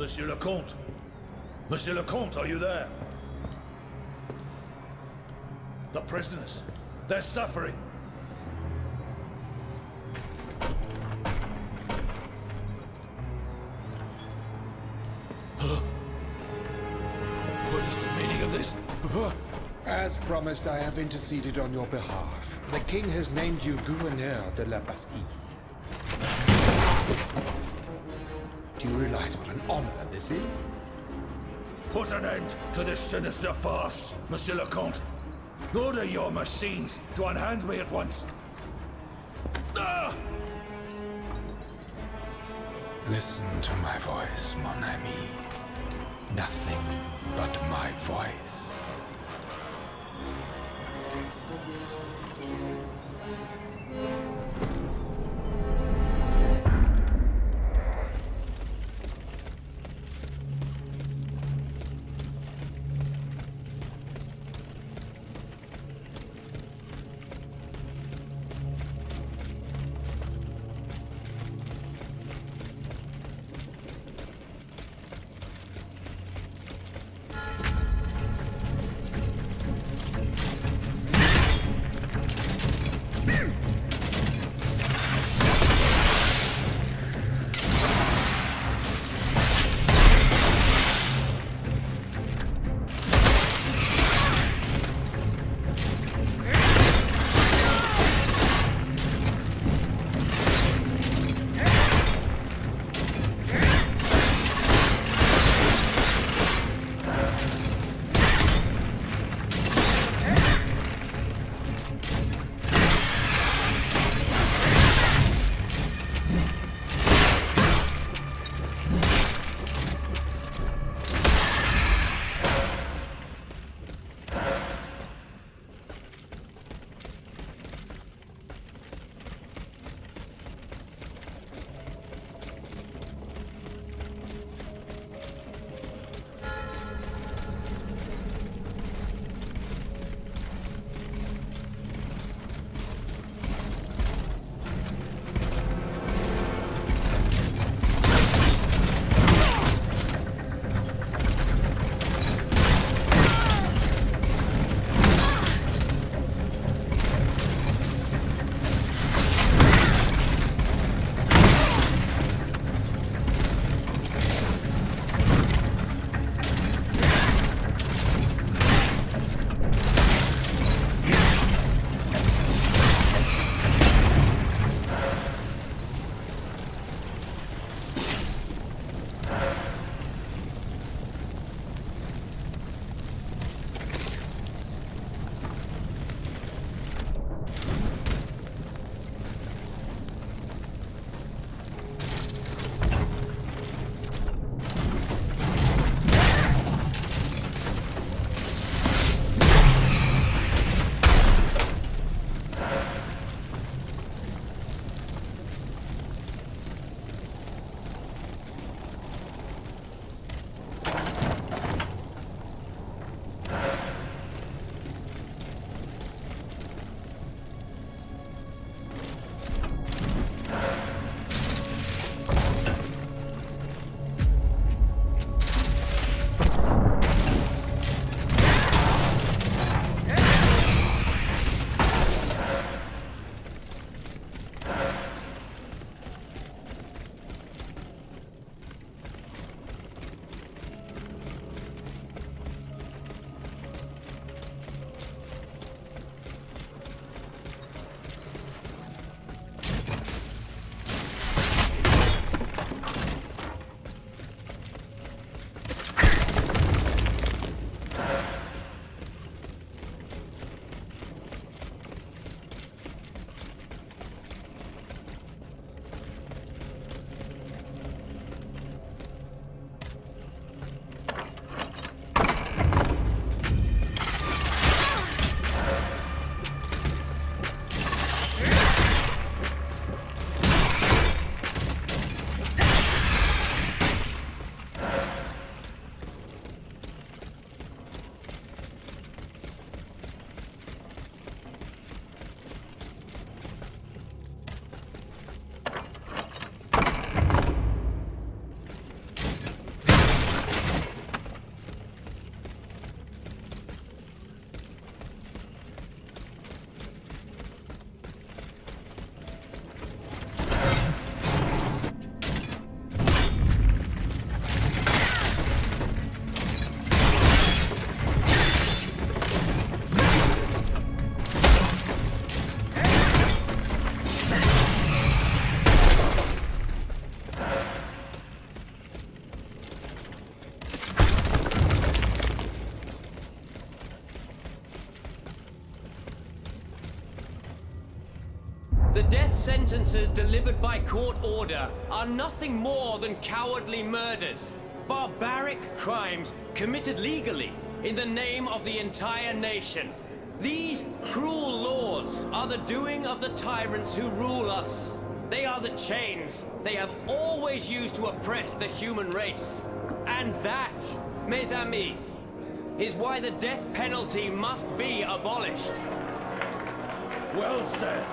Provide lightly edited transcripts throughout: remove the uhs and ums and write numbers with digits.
Monsieur le Comte! Monsieur le Comte, are you there? The prisoners, they're suffering. What is the meaning of this? As promised, I have interceded on your behalf. The king has named you Gouverneur de la Bastille. Do you realize what an honor this is? Put an end to this sinister farce, Monsieur le Comte. Order your machines to unhand me at once. Ah! Listen to my voice, mon ami. Nothing but my voice. The death sentences delivered by court order are nothing more than cowardly murders. Barbaric crimes committed legally in the name of the entire nation. These cruel laws are the doing of the tyrants who rule us. They are the chains they have always used to oppress the human race. And that, mes amis, is why the death penalty must be abolished. Well said.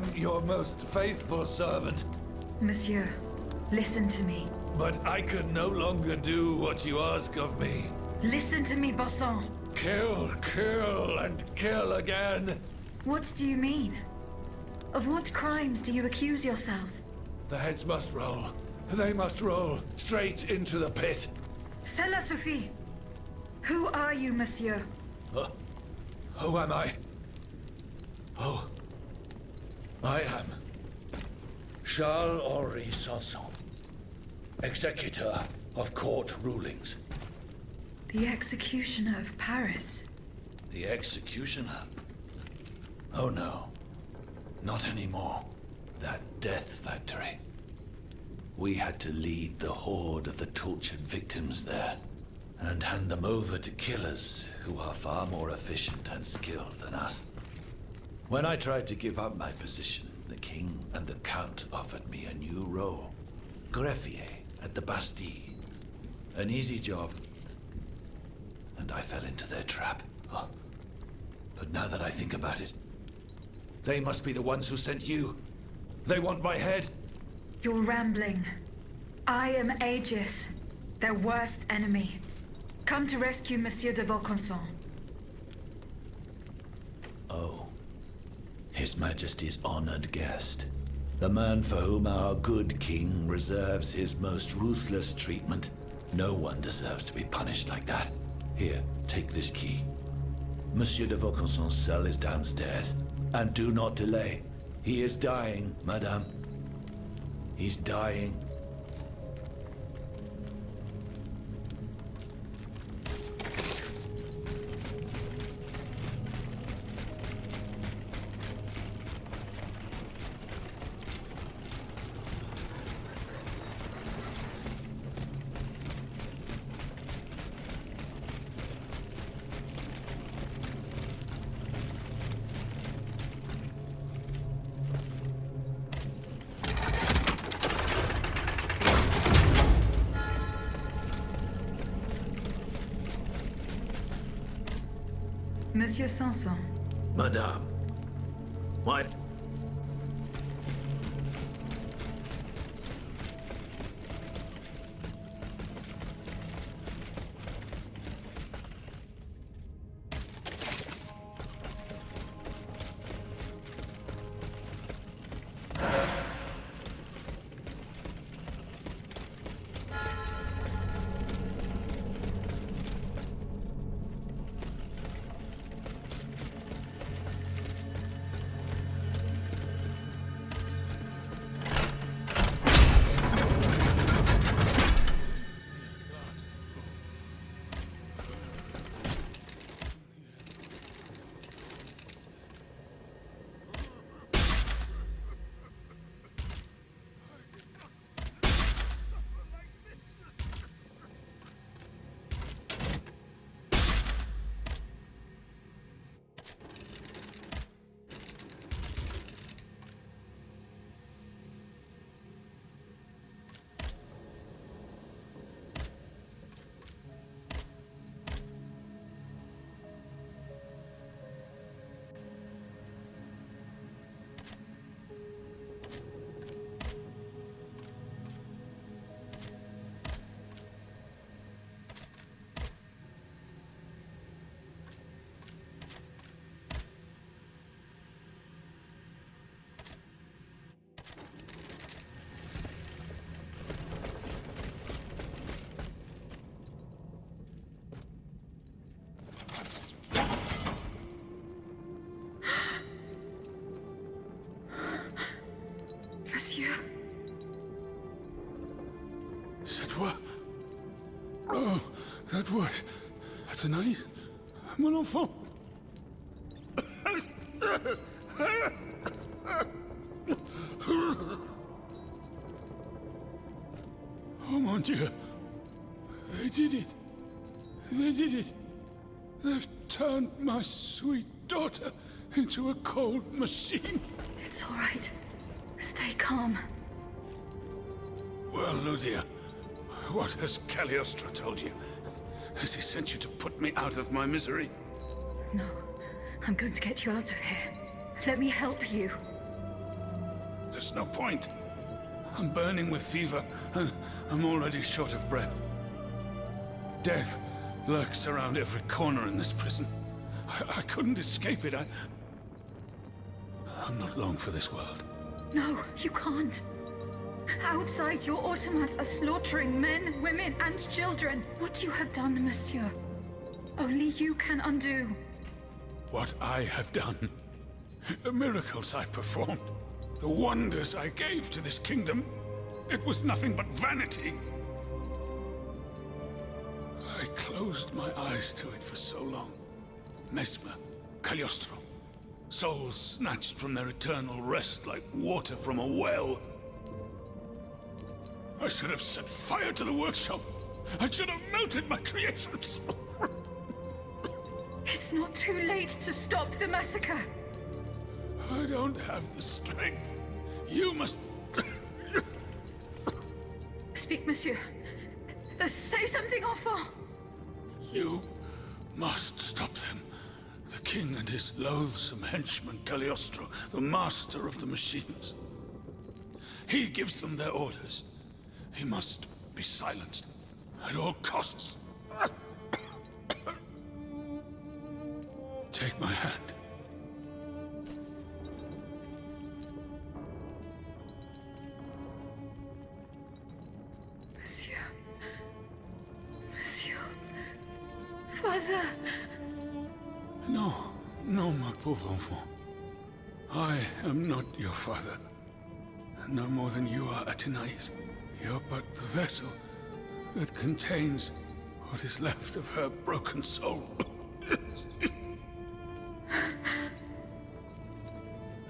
am your most faithful servant. Monsieur, listen to me. But I can no longer do what you ask of me. Listen to me, Bossan. Kill, kill, and kill again. What do you mean? Of what crimes do you accuse yourself? The heads must roll. They must roll straight into the pit. Cela Sophie. Who are you, monsieur? Who am I? Oh, I am Charles-Henri Sanson, executor of court rulings. The executioner of Paris. The executioner? Oh no, not anymore. That death factory. We had to lead the horde of the tortured victims there and hand them over to killers who are far more efficient and skilled than us. When I tried to give up my position, the king and the count offered me a new role. Greffier at the Bastille. An easy job. And I fell into their trap. Oh. But now that I think about it, they must be the ones who sent you. They want my head. You're rambling. I am Aegis, their worst enemy. Come to rescue Monsieur de Vaucanson. Oh. His Majesty's honored guest. The man for whom our good king reserves his most ruthless treatment. No one deserves to be punished like that. Here, take this key. Monsieur de Vaucanson's cell is downstairs. And do not delay. He is dying, madame. He's dying. Monsieur Sanson. Madame. Why? Monsieur. Cette voix. Oh, that voice. Tonight, mon enfant. Oh mon Dieu. They did it. They did it. They've turned my sweet daughter into a cold machine. It's all right. Stay calm. Well, Ludia, what has Cagliostro told you? Has he sent you to put me out of my misery? No, I'm going to get you out of here. Let me help you. there's no point. I'm burning with fever, and I'm already short of breath. Death lurks around every corner in this prison. I couldn't escape it. I'm not long for this world. No, you can't. Outside, your automats are slaughtering men, women, and children. What you have done, monsieur, only you can undo. What I have done, the miracles I performed, the wonders I gave to this kingdom, it was nothing but vanity. I closed my eyes to it for so long. Mesmer, Cagliostro, souls snatched from their eternal rest like water from a well. I should have set fire to the workshop. I should have melted my creations. It's not too late to stop the massacre. I don't have the strength. You must... Speak, monsieur. Say something, enfant. You must stop them. The king and his loathsome henchman, Cagliostro, the master of the machines. He gives them their orders. He must be silenced at all costs. Take my hand. Monsieur. Monsieur. Father. No, no, my pauvre enfant. I am not your father. No more than you are Athenais. You're but the vessel that contains what is left of her broken soul.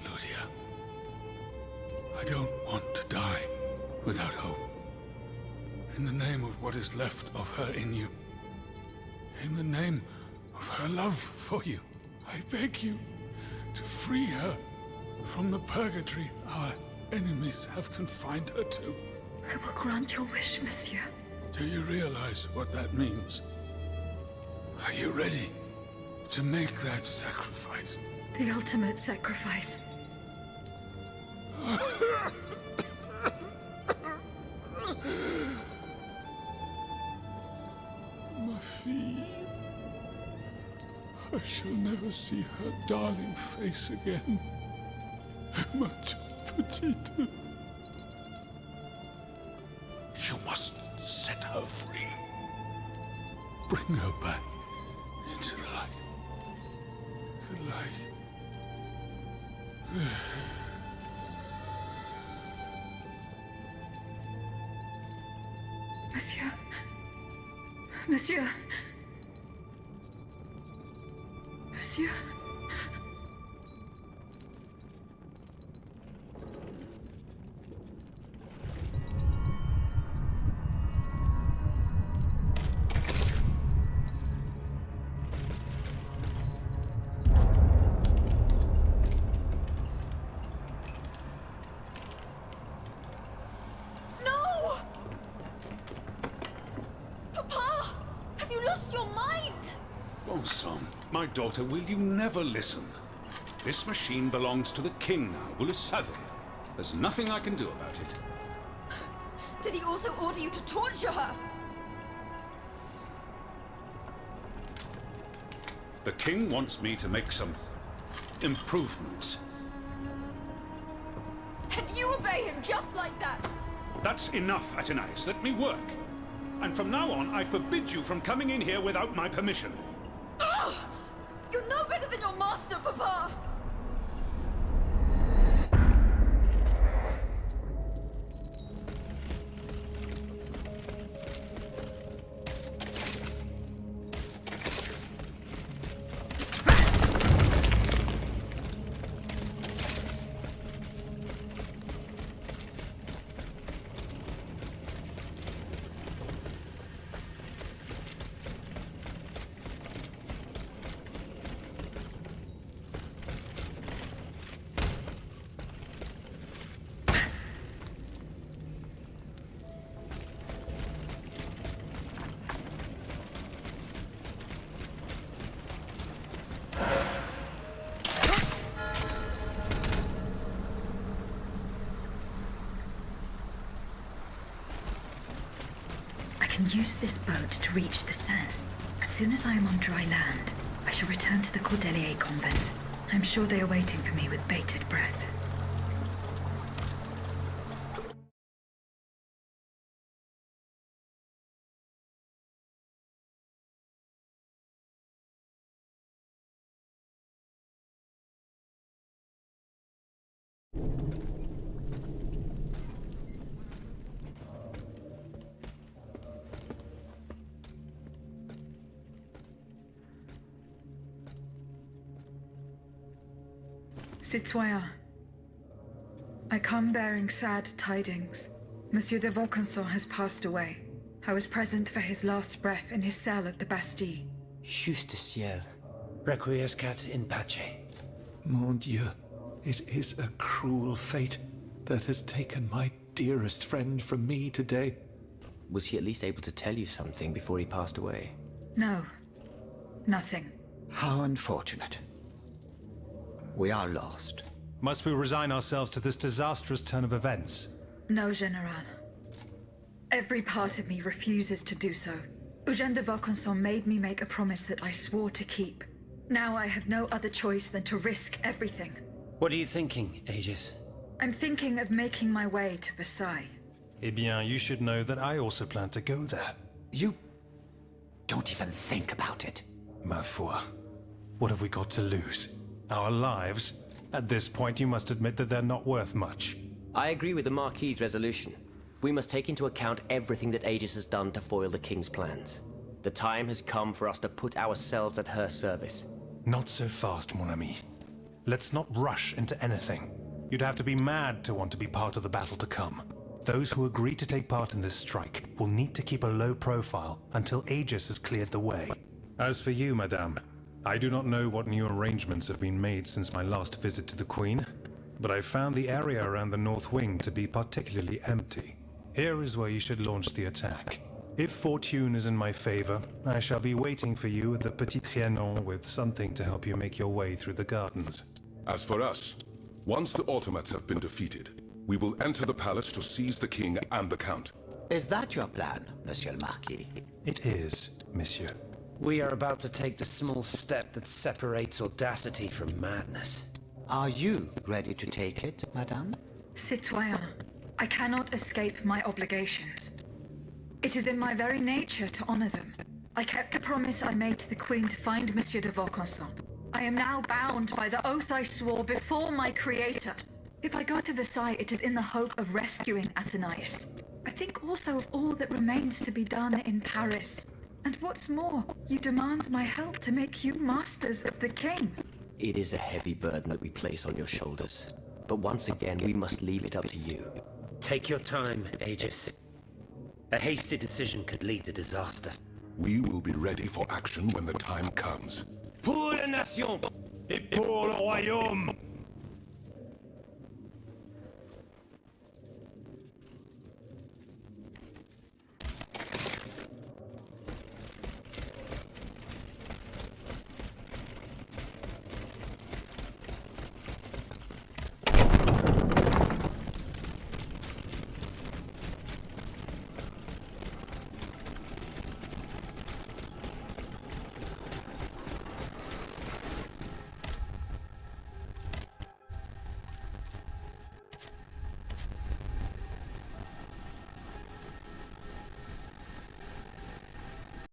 Ludia, I don't want to die without hope. In the name of what is left of her in you, in the name of her love for you, I beg you to free her from the purgatory our enemies have confined her to. I will grant your wish, monsieur. Do you realize what that means? Are you ready to make that sacrifice? The ultimate sacrifice. Ma fille. I shall never see her darling face again. Ma toute petite. You must set her free. Bring her back into the light. The light. Monsieur. Monsieur. Monsieur. My daughter, will you never listen? This machine belongs to the king now, vous le savez. There's nothing I can do about it. Did he also order you to torture her? The king wants me to make some improvements. And you obey him just like that? That's enough, Athenais. Let me work. And from now on, I forbid you from coming in here without my permission. Ugh! You're no better than your master, Papa! can use this boat to reach the Seine. As soon as I am on dry land, I shall return to the Cordelier convent. I'm sure they are waiting for me with bated breath. Citoyen, I come bearing sad tidings. Monsieur de Vaucanson has passed away. I was present for his last breath in his cell at the Bastille. Juste ciel. Requiescat in pace. Mon Dieu, it is a cruel fate that has taken my dearest friend from me today. Was he at least able to tell you something before he passed away? No, nothing. How unfortunate. We are lost. Must we resign ourselves to this disastrous turn of events? No, General. Every part of me refuses to do so. Eugène de Vaucanson made me make a promise that I swore to keep. Now I have no other choice than to risk everything. What are you thinking, Aegis? I'm thinking of making my way to Versailles. Eh bien, you should know that I also plan to go there. You don't even think about it. Ma foi. What have we got to lose? Our lives? At this point, you must admit that they're not worth much. I agree with the Marquis's resolution. We must take into account everything that Aegis has done to foil the King's plans. The time has come for us to put ourselves at her service. Not so fast, mon ami. Let's not rush into anything. You'd have to be mad to want to be part of the battle to come. Those who agree to take part in this strike will need to keep a low profile until Aegis has cleared the way. As for you, madame, I do not know what new arrangements have been made since my last visit to the Queen, but I found the area around the North Wing to be particularly empty. Here is where you should launch the attack. If fortune is in my favor, I shall be waiting for you at the Petit Trianon with something to help you make your way through the gardens. As for us, once the automats have been defeated, we will enter the palace to seize the king and the count. Is that your plan, Monsieur le Marquis? It is, monsieur. We are about to take the small step that separates audacity from madness. Are you ready to take it, Madame? Citoyen, I cannot escape my obligations. It is in my very nature to honor them. I kept the promise I made to the Queen to find Monsieur de Vaucanson. I am now bound by the oath I swore before my creator. If I go to Versailles, it is in the hope of rescuing Athenais. I think also of all that remains to be done in Paris. And what's more, you demand my help to make you masters of the king. It is a heavy burden that we place on your shoulders. But once again, we must leave it up to you. Take your time, Aegis. A hasty decision could lead to disaster. We will be ready for action when the time comes. Pour la nation et pour le royaume!